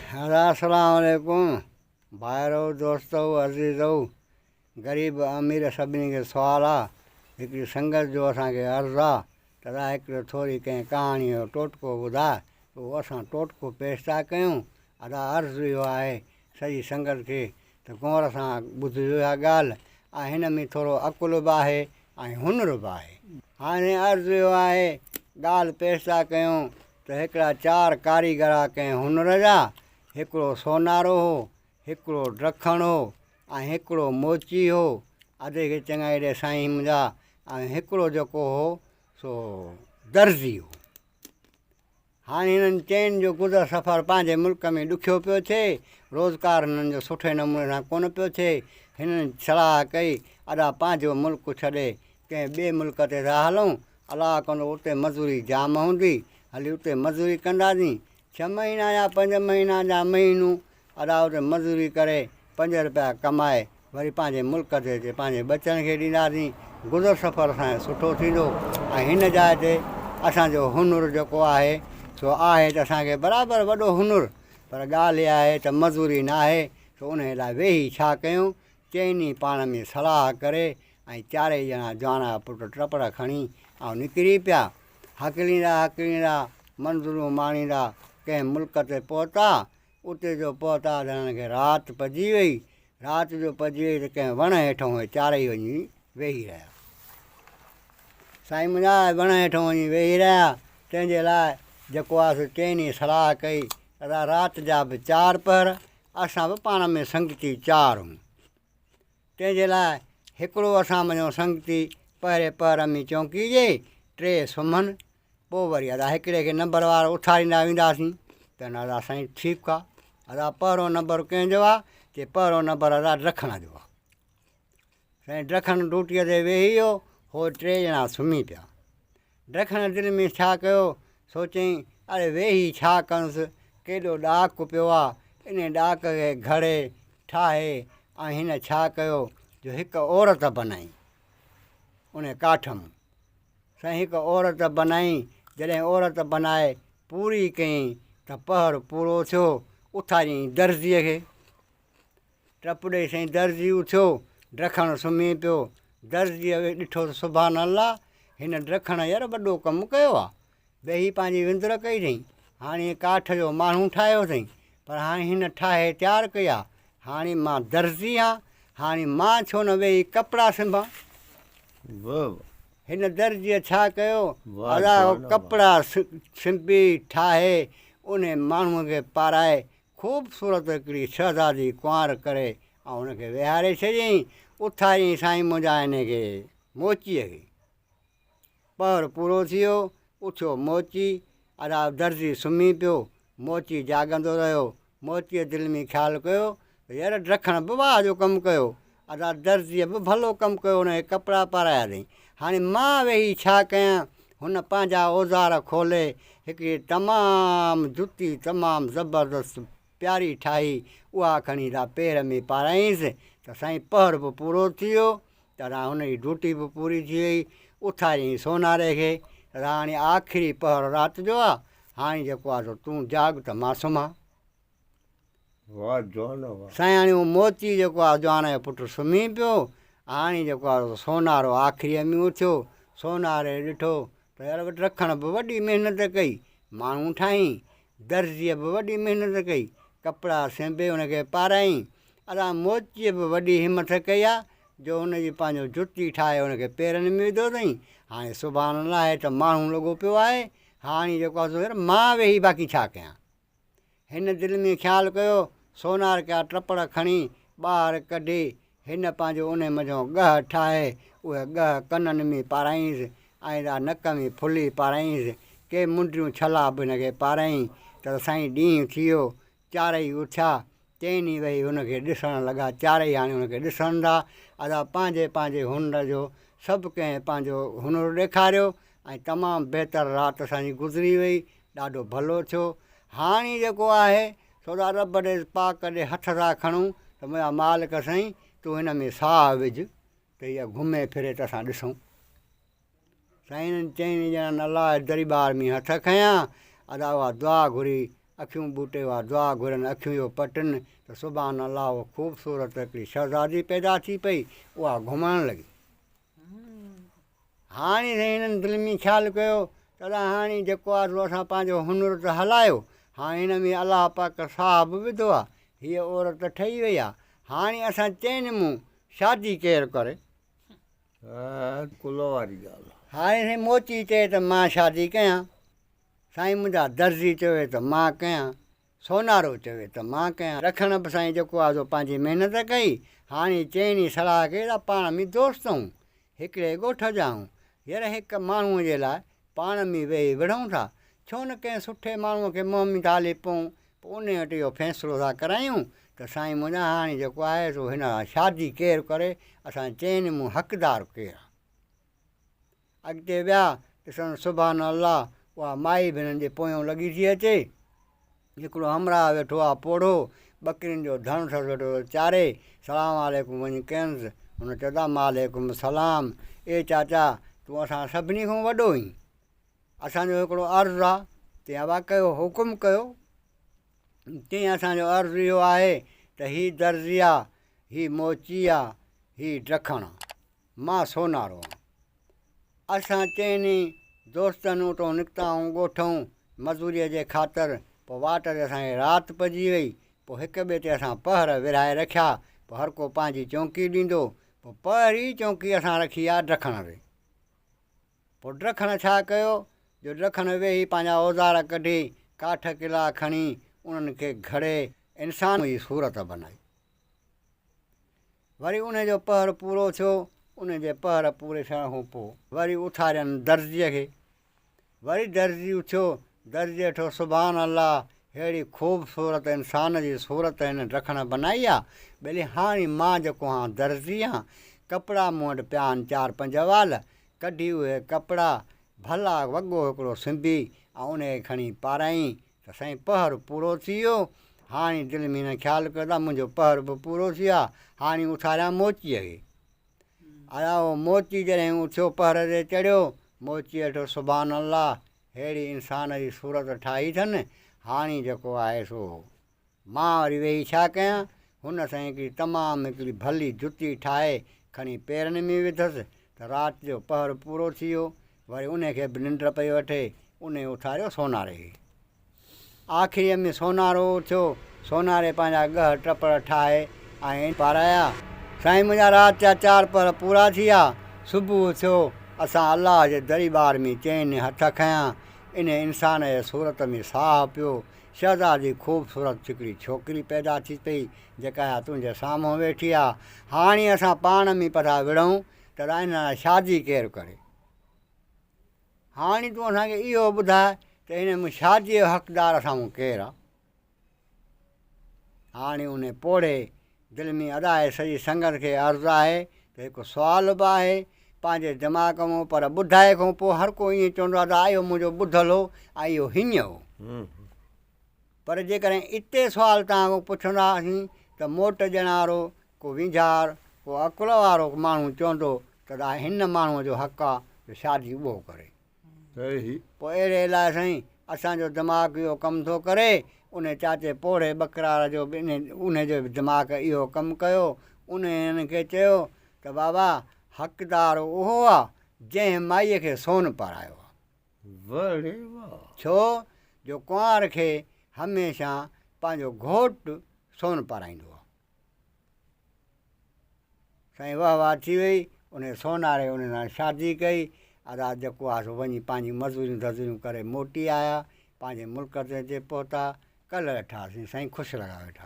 अस्सलाम वालेकुम भाइरो दोस्तो अज़ीज़ो ग़रीब अमीर सभिनी खे सुवाल आहे। हिकिड़ी संगत जो असांखे अर्ज़ु आहे त हिकिड़ो थोरी कंहिं कहाणी जो टोटको ॿुधाए, उहो असां टोटको पेश था कयूं। अदा अर्ज़ु इहो आहे सॼी संगत खे त गौर सां ॿुधिजो इहा ॻाल्हि ऐं हिन में थोरो अकुल बि आहे ऐं हुनुर बि आहे। हाणे अर्ज़ु इहो आहे, ॻाल्हि पेश था कयूं त हिकिड़ा 4 कारीगर कंहिं हुनुर जा, हिकिड़ो सोनारो हो, हिकिड़ो ॾखण हो ऐं हिकिड़ो मोची हो, अधे खे चङा हेॾे साईं मुंहिंजा, ऐं हिकिड़ो जेको हो सो दर्ज़ी हो। हाणे हिननि चइनि जो गुज़र सफ़र पंहिंजे मुल्क में ॾुखियो पियो थिए, रोज़गार हिननि जो सुठे नमूने सां कोन पियो थिए। हिननि सलाह कई अदा पंहिंजो मुल्क छॾे कंहिं ॿिए मुल्क ते था हलूं, अलाह कंदो उते मज़ूरी जाम हूंदी, हली उते मज़ूरी कंदासीं। 6 महीना या 5 महीना जा महीनू अदा उते मज़ूरी करे 5 रुपया कमाए वरी पंहिंजे मुल्क ते अचे पंहिंजे बचनि खे ॾींदासीं, गुज़र सफ़र असांजो सुठो थींदो। ऐं हिन जाइ ते असांजो हुनुर जेको आहे सो आहे त असांखे बराबरि वॾो हुनुर, पर ॻाल्हि इहा आहे त मज़ूरी न आहे, सो उन लाइ वेही छा कयूं। चइनी पाण में सलाह करे ऐं 4 ॼणा जवान पुट टपड़ खणी ऐं निकिरी पिया। हकिलींदा मंज़ूरूं माणींदा कंहिं मुल्क ते पहुता। उते जो पहुता त हिननि खे राति पइजी वई। राति जो पइजी वई त कंहिं वण हेठों उहे 4 वञी वेही रहिया। साईं मुंहिंजा वण हेठों वञी वेही रहिया। तंहिंजे लाइ जेको आहे सो चइनी सलाह कई त राति जा बि 4 पहर, असां बि पाण में संगती 4 हूं। तंहिंजे लाइ हिकिड़ो असां वञूं संगती पहिरें पहर में चौंकी जे 3 सुम्हनि, पोइ वरी अदा हिकिड़े खे नंबर वारो उथारींदा वेंदासीं। त न अदा साईं ठीकु आहे। अदा पहिरों नंबर कंहिंजो आहे? चए पहिरों नंबर अदा ॾखण जो आहे। साईं ॾखण ड्यूटीअ ते वेही वियो, हो 3 ॼणा सुम्ही पिया। ॾखण दिलि में छा कयो, सोचईं अड़े वेही छा कयुसि, केॾो ॾाकु पियो आहे, इन ॾाक खे घड़े ठाहे ऐं हिन छा कयो जो हिकु औरत बनाई उन काठ में। साईं हिकु औरत बनाई, जॾहिं औरत बनाए पूरी कयईं त पहर पूरो थियो, उथारियईं दर्ज़ीअ खे। टप ॾेई साईं दर्ज़ी उथियो, ॾखण सुम्ही पियो। दर्ज़ीअ ॾिठो त सुभान अल्लाह, हिन ॾखण यार वॾो कमु कयो आहे। वेही पंहिंजी विंदुर कई अथई, हाणे काठ जो माण्हू ठाहियो अथई, पर हाणे हिन ठाहे तयारु कई आहे। हाणे मां दर्ज़ी आहियां, हाणे मां छो न वेही कपिड़ा सिंभां। हिन दर्जीअ छा कयो, अदा कपिड़ा सिंबी ठाहे उन माण्हूअ खे पाराए ख़ूबसूरत हिकिड़ी शहज़ादी कुंवार करे ऐं उनखे विहारे छॾियईं। उथारियईं साईं मुंहिंजा हिन खे मोचीअ खे। पहर पूरो थी वियो, उथियो मोची। अदा दर्जी सुम्ही पियो, मोची जाॻंदो रहियो। मोचीअ दिलि में ख़्यालु कयो त यार ॾखण बि वाह जो कमु कयो, अदा दर्जीअ बि भलो कमु कयो, उनखे कपिड़ा पाराया अथई। हाणे मां वेही छा कयां। हुन पंहिंजा औज़ार खोले हिकिड़ी तमामु जुती तमामु ज़बरदस्त प्यारी ठाही, उहा खणी था पेर में पाराईंसि त साईं पहर बि पूरो थी वियो, त हुनजी ड्यूटी बि पूरी थी वई। उथारियईं सोनारे खे त हाणे आख़िरी पहर राति जो आहे, हाणे जेको आहे तूं जाॻ त मां सुम्हां। साईं हाणे उहो मोची जेको आहे जवान जो पुटु सुम्ही पियो। हाणे जेको आहे सोनारो आख़िरीअ में उथियो। सोनारे ॾिठो त यार ॾखण बि वॾी महिनत कई, माण्हू ठाहीं, दर्जीअ बि वॾी महिनत कई, कपिड़ा सिंबे उनखे पारायईं। अदा मोचीअ बि वॾी हिमत कई आहे जो हुनजी पंहिंजो जुती ठाहे उनखे पेरनि में विधो अथई। हाणे सुभाणे लाइ त माण्हू लॻो पियो आहे। हाणे जेको आहे यार मां वेही बाक़ी छा कयां। हिन दिलि में ख़्यालु कयो, सोनार कया टपड़ खणी ॿाहिरि कढी हिन पंहिंजो उन मज़ो ॻह ठाहे उहे ॻह कननि में पाराईंसि ऐं नक में फुली पाराईंसि। के मुंडियूं छला बि हिनखे पाराईं त साईं ॾींहुं थी वियो। 4 उथिया, चइनी वेही हुनखे ॾिसणु लॻा। 4 हाणे हुनखे ॾिसनि था। अदा पंहिंजे हुनर जो सभु कंहिं पंहिंजो हुनुरु ॾेखारियो ऐं तमामु बहितरु राति असांजी गुज़री वई। ॾाढो भलो थियो। हाणे जेको आहे सो रब ॾे पाक ॾे हथ था खणूं त मुंहिंजा मालिक साईं तूं हिन में साह विझ त इहा घुमे फिरे त असां ॾिसूं। साईं 4 ॼणनि अलाह दरबार में हथ खयां। अदा उहा दुआ घुरी अखियूं बूटे हुआ दुआ घुरनि अखियूं इहो पटनि त सुभाणे अलाह उहो ख़ूबसूरत हिकिड़ी शहज़ादी पैदा थी पई उहा घुमणु लॻी। हाणे हिननि दिलि में ख़्यालु कयो तॾहिं हाणे जेको आहे सो असां पंहिंजो हुनुर त हलायो, हाणे हिन में अलाह पाक साहब विधो आहे, हीअ औरत ठही वई आहे, हाणे असां चइनि मूं शादी केरु करे? कुलो वारी ॻाल्हि। हाणे साईं मोची चए त मां शादी कयां, साईं मुंहिंजा दर्ज़ी चवे त मां कयां, सोनारो चवे त मां कयां। रखण बि साईं जेको आहे सो पंहिंजी महिनत कई। हाणे चइनि सलाह कई त पाण में दोस्त आहियूं, हिकिड़े ॻोठ जा आहियूं, हींअर हिकु माण्हूअ जे लाइ पाण में वेही विढ़ूं था, छो न कंहिं सुठे माण्हूअ खे मुंहं में था हली पऊं, पोइ उन वटि इहो फ़ैसिलो था करायूं त साईं मुंहिंजा हाणे जेको आहे सो हिन शादी केरु करे, असां चइनि मूं हक़दारु केरु आहे। अॻिते विया ॾिसण सुभाणे अलाह उहा माई बि हिननि जे पोयों लॻी थी अचे। हिकिड़ो हमराह वेठो आहे पोढ़ो, ॿकरियुनि जो धण अथसि वेठो चारे, सलाम वालेकुम वञी कयनिसि, हुन चवंदा वालेकुम सलाम, ए चाचा तूं असां सभिनी खां वॾो आहीं, असांजो हिकिड़ो अर्ज़ु आहे, तीअं वाह कयो हुकुम कयो। तीअं असांजो अर्ज़ु इहो आहे त हीअ दर्ज़ी आहे, हीअ मोची आहे, हीअ ॾखण आहे, मां सोनारो आहियां। असां चइनि दोस्तनि उतां निकिता आहियूं ॻोठूं मज़ूरीअ जे ख़ातिर, पोइ वाट ते असांखे राति पइजी वई, पोइ हिक ॿिए ते असां पहर विराए रखिया, पोइ हर को पंहिंजी चौकी ॾींदो, पोइ पहिरीं चौकी असां रखी आहे ॾखण ते। पोइ ॾखण छा कयो जो ॾखण वेही पंहिंजा औज़ार कढी काठ किला खणी उन्हनि खे घड़े इंसान जी सूरत बनाई। वरी उनजो पहर पूरो थियो, उनजे पहर पूरे थियण खां पोइ वरी उथारियनि दर्ज़ीअ खे, वरी दर्ज़ी उथियो, दर्ज़ी वेठो सुभाणे अलाह अहिड़ी ख़ूबसूरत इंसान जी सूरत हिन ॾखण बनाई आहे, भले हाणे मां जेको आहियां दर्ज़ी आहियां, कपिड़ा मूं वटि पिया आहिनि 4-5 वाल, कढी उहे कपिड़ा भला वॻो हिकिड़ो सिंधी ऐं उनखे खणी पाराई त साईं पहर पूरो थी वियो। हाणे दिलि में हिन ख़्यालु कयो त मुंहिंजो पहर बि पूरो थी वियो आहे, हाणे उथारियां मोचीअ खे। अया उहो मोची जॾहिं उथियो पहर ते चढ़ियो, मोची वेठो सुभाणे अलाह अहिड़ी इंसान जी सूरत ठाही अथनि, हाणे जेको आहे सो मां वरी वेही छा कयां, हुन सां हिकिड़ी तमामु हिकिड़ी भली जुती ठाहे खणी पेरनि में विधसि त राति जो पहर पूरो थी वियो। वरी उनखे बि निंड पई वठे, उन उथारियो सोनारे खे। आख़िरीअ में सोनारो उथियो, सोनारे पंहिंजा ॻह टपड़ ठाहे ऐं पाराया, साईं मुंहिंजा राति जा 4 पहर पूरा थी विया। सुबुह थियो, असां अलाह जे दरबार में चइनि हथ खयां, इन इंसान जे सूरत में साह पियो, शहज़ादी ख़ूबसूरत हिकिड़ी छोकिरी पैदा थी पई जेका तुंहिंजे साम्हूं वेठी आहे। हाणे असां पाण में पिया विढ़ूं त हिन शादी केरु करे? हाणे तूं असांखे इहो ॿुधाए त हिन शादीअ जो हक़दार असां केरु आहे? हाणे उन पोड़े दिलि में अदाए सॼी संगत खे अर्ज़ु आहे त हिकु सुवालु बि आहे पंहिंजे दिमाग़ में, पर ॿुधाए खां पोइ हर को ईअं चवंदो आहे त इहो मुंहिंजो ॿुधल हो ऐं इहो हीअं हो। पर जेकॾहिं इते सुवालु तव्हां पुछंदासीं त मोट ॼण वारो को वींझार को अकुल वारो माण्हू चवंदो त हिन माण्हूअ जो हक़ु आहे त शादी उहो करे। पोइ अहिड़े लाइ साईं असांजो दिमाग़ इहो कमु थो करे, उन चाचे पोड़े बकरार जो बि उनजो बि दिमाग़ इहो कमु कयो। उन हिनखे चयो त बाबा हक़दार उहो आहे जंहिं माईअ खे सोन पारायो आहे, छो जो कुंवार खे हमेशह पंहिंजो घोटु सोन पाराईंदो आहे। साईं वाह वाह थी वई, उन सोनारे उन सां शादी कई। अदा जेको आहे सो वञी पंहिंजी मज़ूरियूं दज़ूरियूं करे मोटी आया, पंहिंजे मुल्क ते पहुता। कल्ह वेठासीं साईं, ख़ुशि लॻा वेठा।